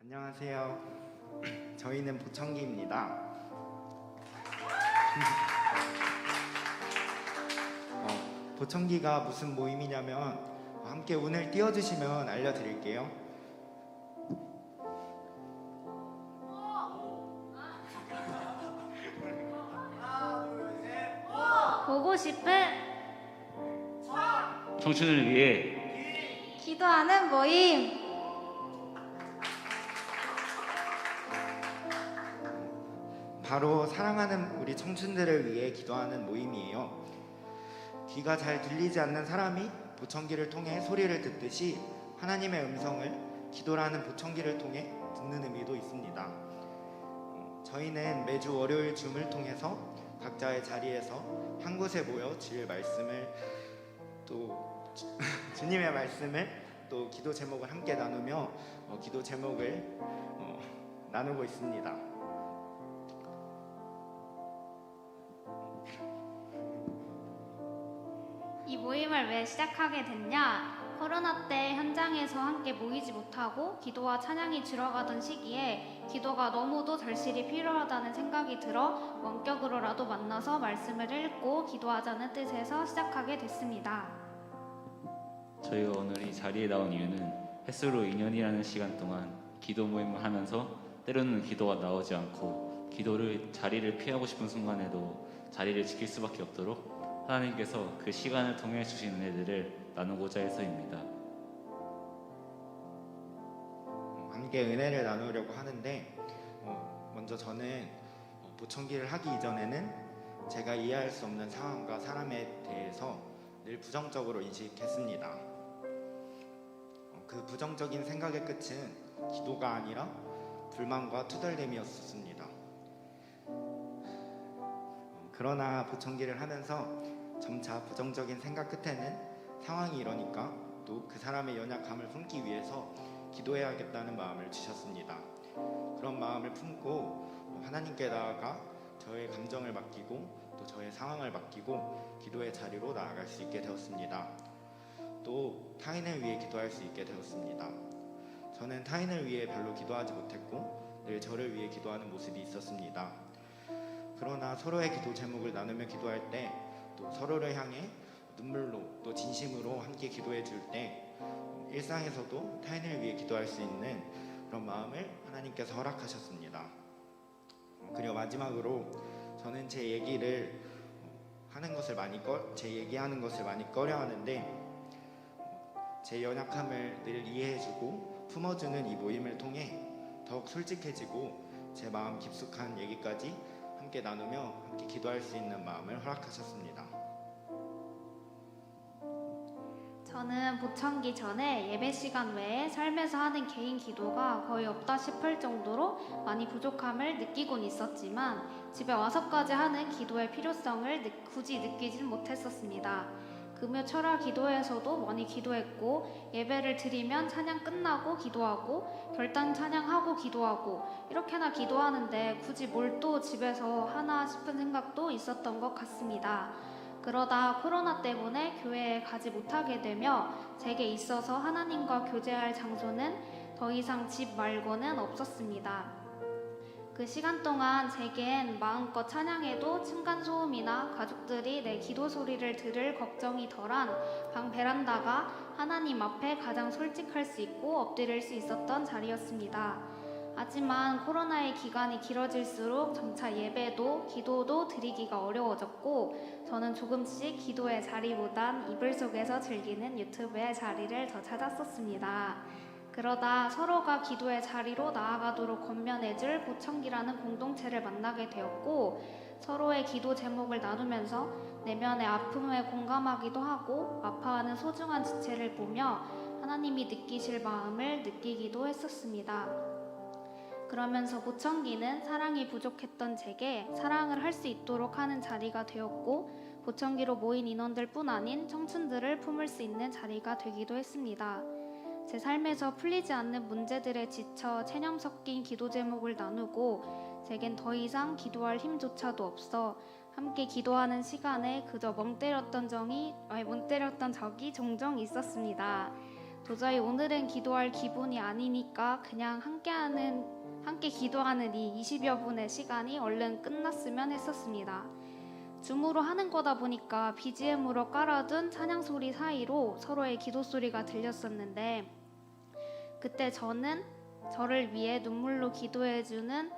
안녕하세요. 저희는 보청기입니다. 보청기가 무슨 모임이냐면 함께 운을 띄워주시면 알려드릴게요. 보고 싶은 청춘을 위해 기도하는 모임. 바로 사랑하는 우리 청춘들을 위해 기도하는 모임이에요. 귀가 잘 들리지 않는 사람이 보청기를 통해 소리를 듣듯이 하나님의 음성을 기도라는 보청기를 통해 듣는 의미도 있습니다. 저희는 매주 월요일 줌을 통해서 각자의 자리에서 한 곳에 모여 주의 말씀을 또 주님의 말씀을 또 기도 제목을 함께 나누며 기도 제목을 나누고 있습니다. 이 모임을 왜 시작하게 됐냐? 코로나 때 현장에서 함께 모이지 못하고 기도와 찬양이 줄어가던 시기에 기도가 너무도 절실히 필요하다는 생각이 들어 원격으로라도 만나서 말씀을 읽고 기도하자는 뜻에서 시작하게 됐습니다. 저희가 오늘 이 자리에 나온 이유는 햇수로 2년이라는 시간 동안 기도 모임을 하면서 때로는 기도가 나오지 않고 기도를 자리를 피하고 싶은 순간에도 자리를 지킬 수밖에 없도록 하나님께서 그 시간을 통해 주신 은혜들을 나누고자 해서입니다. 함께 은혜를 나누려고 하는데 먼저 저는 보청기를 하기 이전에는 제가 이해할 수 없는 상황과 사람에 대해서 늘 부정적으로 인식했습니다. 그 부정적인 생각의 끝은 기도가 아니라 불만과 투덜됨이었습니다. 그러나 보청기를 하면서 점차 부정적인 생각 끝에는 상황이 이러니까 또 그 사람의 연약함을 품기 위해서 기도해야겠다는 마음을 주셨습니다. 그런 마음을 품고 하나님께 나아가 저의 감정을 맡기고 또 저의 상황을 맡기고 기도의 자리로 나아갈 수 있게 되었습니다. 또 타인을 위해 기도할 수 있게 되었습니다. 저는 타인을 위해 별로 기도하지 못했고 늘 저를 위해 기도하는 모습이 있었습니다. 그러나 서로의 기도 제목을 나누며 기도할 때 또 서로를 향해 눈물로 또 진심으로 함께 기도해 줄 때 일상에서도 타인을 위해 기도할 수 있는 그런 마음을 하나님께서 허락하셨습니다. 그리고 마지막으로 저는 제 얘기하는 것을 많이 꺼려하는데 제 연약함을 늘 이해해주고 품어주는 이 모임을 통해 더욱 솔직해지고 제 마음 깊숙한 얘기까지 함께 나누며 함께 기도할 수 있는 마음을 허락하셨습니다. 저는 보청기 전에 예배 시간 외에 삶에서 하는 개인 기도가 거의 없다 싶을 정도로 많이 부족함을 느끼곤 있었지만 집에 와서까지 하는 기도의 필요성을 굳이 느끼진 못했었습니다. 금요 철야 기도회에서도 많이 기도했고 예배를 드리면 찬양 끝나고 기도하고 결단 찬양하고 기도하고 이렇게나 기도하는데 굳이 뭘 또 집에서 하나 싶은 생각도 있었던 것 같습니다. 그러다 코로나 때문에 교회에 가지 못하게 되며 제게 있어서 하나님과 교제할 장소는 더 이상 집 말고는 없었습니다. 그 시간 동안 제겐 마음껏 찬양해도 층간소음이나 가족들이 내 기도 소리를 들을 걱정이 덜한 방 베란다가 하나님 앞에 가장 솔직할 수 있고 엎드릴 수 있었던 자리였습니다. 하지만 코로나의 기간이 길어질수록 점차 예배도 기도도 드리기가 어려워졌고 저는 조금씩 기도의 자리보단 이불 속에서 즐기는 유튜브의 자리를 더 찾았었습니다. 그러다 서로가 기도의 자리로 나아가도록 권면해줄 보청기라는 공동체를 만나게 되었고 서로의 기도 제목을 나누면서 내면의 아픔에 공감하기도 하고 아파하는 소중한 지체를 보며 하나님이 느끼실 마음을 느끼기도 했었습니다. 그러면서 보청기는 사랑이 부족했던 제게 사랑을 할 수 있도록 하는 자리가 되었고 보청기로 모인 인원들 뿐 아닌 청춘들을 품을 수 있는 자리가 되기도 했습니다. 제 삶에서 풀리지 않는 문제들에 지쳐 체념 섞인 기도 제목을 나누고 제겐 더 이상 기도할 힘조차도 없어 함께 기도하는 시간에 그저 멍 때렸던 적이 종종 있었습니다. 도저히 오늘은 기도할 기분이 아니니까 그냥 함께 기도하는 이 20여 분의 시간이 얼른 끝났으면 했었습니다. 줌으로 하는 거다 보니까 BGM으로 깔아둔 찬양 소리 사이로 서로의 기도 소리가 들렸었는데, 그때 저는 저를 위해 눈물로 기도해주는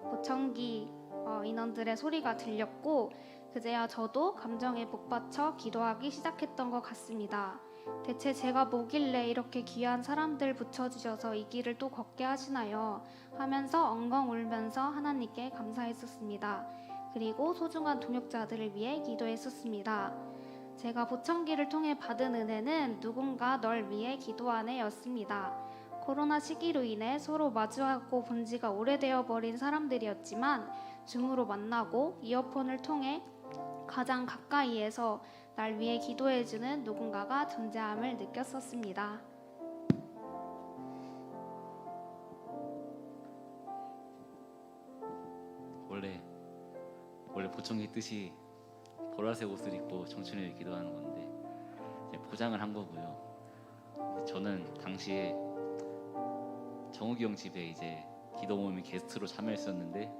보청기 인원들의 소리가 들렸고, 그제야 저도 감정에 복받쳐 기도하기 시작했던 것 같습니다. 대체 제가 뭐길래 이렇게 귀한 사람들 붙여주셔서 이 길을 또 걷게 하시나요? 하면서 엉엉 울면서 하나님께 감사했었습니다. 그리고 소중한 동역자들을 위해 기도했었습니다. 제가 보청기를 통해 받은 은혜는 누군가 널 위해 기도하네 였습니다. 코로나 시기로 인해 서로 마주하고 본 지가 오래되어 버린 사람들이었지만 줌으로 만나고 이어폰을 통해 가장 가까이에서 날 위해 기도해주는 누군가가 존재함을 느꼈었습니다. 원래 보청기 뜻이 보라색 옷을 입고 청춘을 위해 기도하는 건데 이제 포장을 한 거고요. 저는 당시에 정욱이 형 집에 이제 기도 모임에 게스트로 참여했었는데,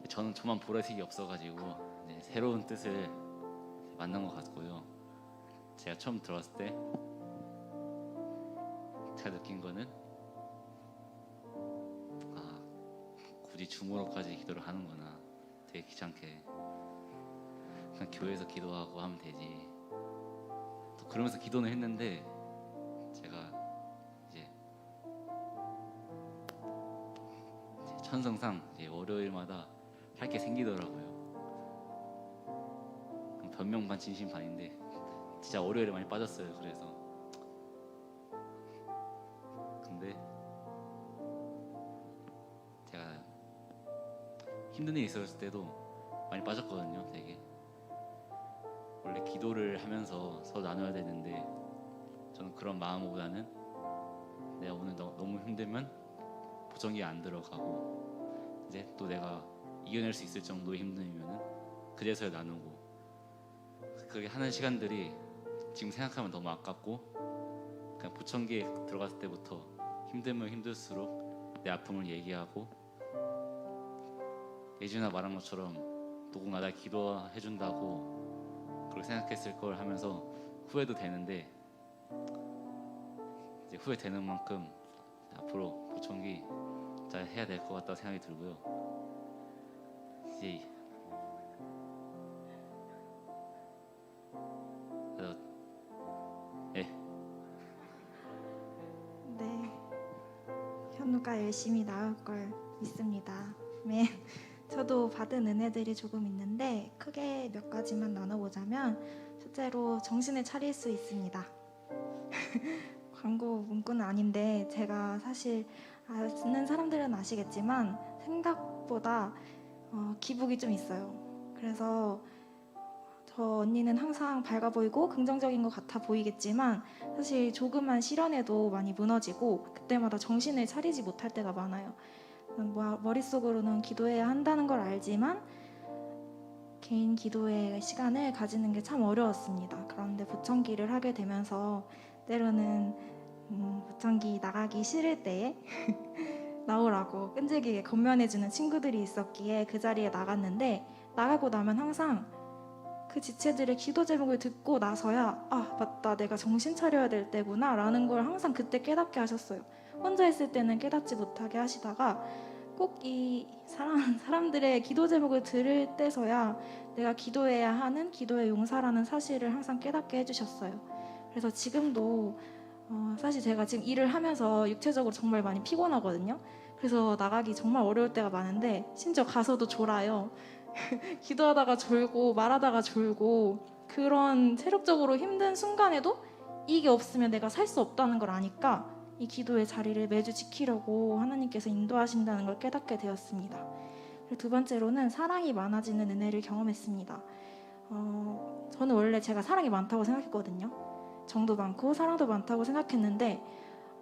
저는 저만 보라색이 없어가지고 이제 새로운 뜻을 만난 것 같고요. 제가 처음 들어왔을 때 제가 느낀 거는 굳이 줌으로까지 기도를 하는구나. 되게 귀찮게 그냥 교회에서 기도하고 하면 되지. 또 그러면서 기도는 했는데 제가 이제 천성상 이제 월요일마다 할 게 생기더라고요. 변명 반 진심 반인데 진짜 월요일에 많이 빠졌어요. 그래서 근데 제가 힘든 일 있었을 때도 많이 빠졌거든요. 되게 원래 기도를 하면서 서로 나눠야 되는데 저는 그런 마음보다는 내가 오늘 너무 힘들면 보청기에 안 들어가고 이제 또 내가 이겨낼 수 있을 정도의 힘듦이면은 그제서야 나누고, 그게 하는 시간들이 지금 생각하면 너무 아깝고, 그냥 보청기에 들어갔을 때부터 힘들면 힘들수록 내 아픔을 얘기하고, 예준아 말한 것처럼 누군가 날 기도해준다고 그렇게 생각했을 걸 하면서 후회도 되는데, 이제 후회되는 만큼 앞으로 보청기 잘 해야 될 것 같다고 생각이 들고요. 이제 네, 현우가 열심히 나올 걸 믿습니다. 네, 저도 받은 은혜들이 조금 있는데 크게 몇 가지만 나눠보자면, 첫째로 정신을 차릴 수 있습니다. 광고 문구는 아닌데 제가 사실 아는 사람들은 아시겠지만 생각보다 기복이 좀 있어요. 그래서 저 언니는 항상 밝아 보이고 긍정적인 것 같아 보이겠지만 사실 조그만 시련에도 많이 무너지고 그때마다 정신을 차리지 못할 때가 많아요. 머릿속으로는 기도해야 한다는 걸 알지만 개인 기도의 시간을 가지는 게 참 어려웠습니다. 그런데 보청기를 하게 되면서 때로는 보청기 나가기 싫을 때에 나오라고 끈질기게 건면해주는 친구들이 있었기에 그 자리에 나갔는데, 나가고 나면 항상 그 지체들의 기도 제목을 듣고 나서야 맞다, 내가 정신 차려야 될 때구나 라는 걸 항상 그때 깨닫게 하셨어요. 혼자 있을 때는 깨닫지 못하게 하시다가 꼭 이 사람들의 기도 제목을 들을 때서야 내가 기도해야 하는 기도의 용사라는 사실을 항상 깨닫게 해주셨어요. 그래서 지금도 사실 제가 지금 일을 하면서 육체적으로 정말 많이 피곤하거든요. 그래서 나가기 정말 어려울 때가 많은데 심지어 가서도 졸아요. 기도하다가 졸고 말하다가 졸고, 그런 체력적으로 힘든 순간에도 이게 없으면 내가 살 수 없다는 걸 아니까 이 기도의 자리를 매주 지키려고 하나님께서 인도하신다는 걸 깨닫게 되었습니다. 그리고 두 번째로는 사랑이 많아지는 은혜를 경험했습니다. 저는 원래 제가 사랑이 많다고 생각했거든요. 정도 많고 사랑도 많다고 생각했는데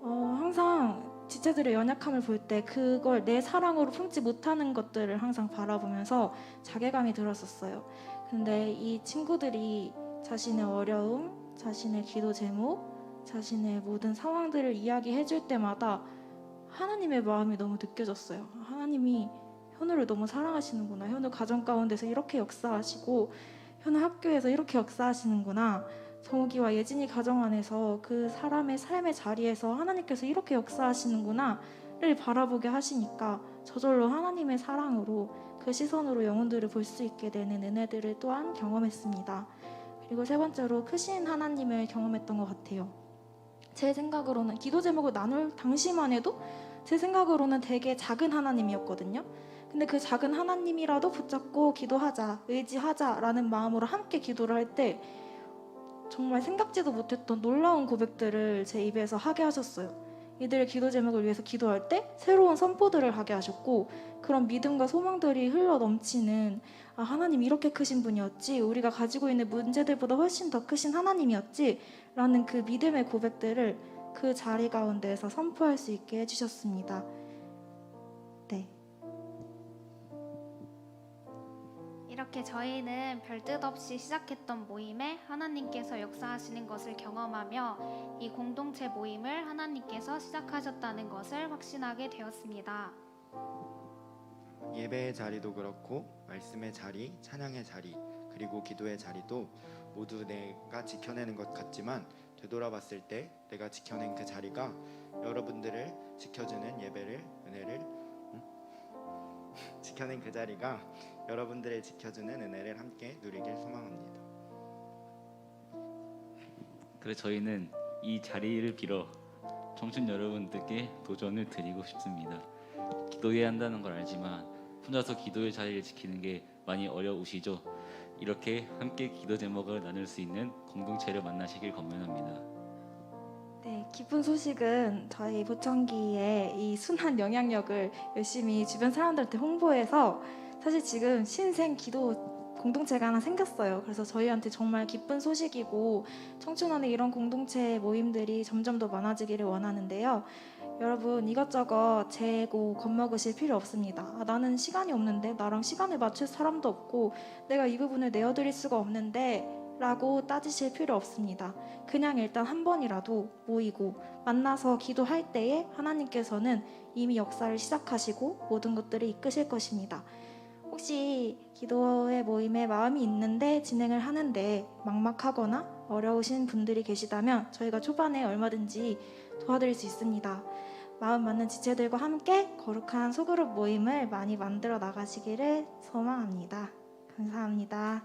항상 지체들의 연약함을 볼 때 그걸 내 사랑으로 품지 못하는 것들을 항상 바라보면서 자괴감이 들었었어요. 근데 이 친구들이 자신의 어려움, 자신의 기도 제목, 자신의 모든 상황들을 이야기해 줄 때마다 하나님의 마음이 너무 느껴졌어요. 하나님이 현우를 너무 사랑하시는구나. 현우 가정 가운데서 이렇게 역사하시고 현우 학교에서 이렇게 역사하시는구나. 정욱이와 예진이 가정 안에서 그 사람의 삶의 자리에서 하나님께서 이렇게 역사하시는구나를 바라보게 하시니까 저절로 하나님의 사랑으로 그 시선으로 영혼들을 볼 수 있게 되는 은혜들을 또한 경험했습니다. 그리고 세 번째로 크신 하나님을 경험했던 것 같아요. 제 생각으로는 기도 제목을 나눌 당시만 해도 제 생각으로는 되게 작은 하나님이었거든요. 근데 그 작은 하나님이라도 붙잡고 기도하자, 의지하자라는 마음으로 함께 기도를 할 때 정말 생각지도 못했던 놀라운 고백들을 제 입에서 하게 하셨어요. 이들의 기도 제목을 위해서 기도할 때 새로운 선포들을 하게 하셨고 그런 믿음과 소망들이 흘러 넘치는 하나님 이렇게 크신 분이었지, 우리가 가지고 있는 문제들보다 훨씬 더 크신 하나님이었지 라는 그 믿음의 고백들을 그 자리 가운데에서 선포할 수 있게 해주셨습니다. 네. 이렇게 저희는 별뜻 없이 시작했던 모임에 하나님께서 역사하시는 것을 경험하며 이 공동체 모임을 하나님께서 시작하셨다는 것을 확신하게 되었습니다. 예배의 자리도 그렇고 말씀의 자리, 찬양의 자리, 그리고 기도의 자리도 모두 내가 지켜내는 것 같지만 되돌아봤을 때 내가 지켜낸 그 자리가 여러분들을 지켜주는 은혜를 지켜낸 그 자리가 여러분들을 지켜주는 은혜를 함께 누리길 소망합니다. 그래서 저희는 이 자리를 빌어 청춘 여러분들께 도전을 드리고 싶습니다. 기도해야 한다는 걸 알지만 혼자서 기도의 자리를 지키는 게 많이 어려우시죠? 이렇게 함께 기도 제목을 나눌 수 있는 공동체를 만나시길 권면합니다. 네, 기쁜 소식은 저희 보청기의 이 순한 영향력을 열심히 주변 사람들한테 홍보해서 사실 지금 신생 기도 공동체가 하나 생겼어요. 그래서 저희한테 정말 기쁜 소식이고 청춘 안에 이런 공동체 모임들이 점점 더 많아지기를 원하는데요. 여러분 이것저것 재고 겁먹으실 필요 없습니다. 나는 시간이 없는데, 나랑 시간을 맞출 사람도 없고 내가 이 부분을 내어드릴 수가 없는데 라고 따지실 필요 없습니다. 그냥 일단 한 번이라도 모이고 만나서 기도할 때에 하나님께서는 이미 역사를 시작하시고 모든 것들을 이끄실 것입니다. 혹시 기도의 모임에 마음이 있는데 진행을 하는데 막막하거나 어려우신 분들이 계시다면 저희가 초반에 얼마든지 도와드릴 수 있습니다. 마음 맞는 지체들과 함께 거룩한 소그룹 모임을 많이 만들어 나가시기를 소망합니다. 감사합니다.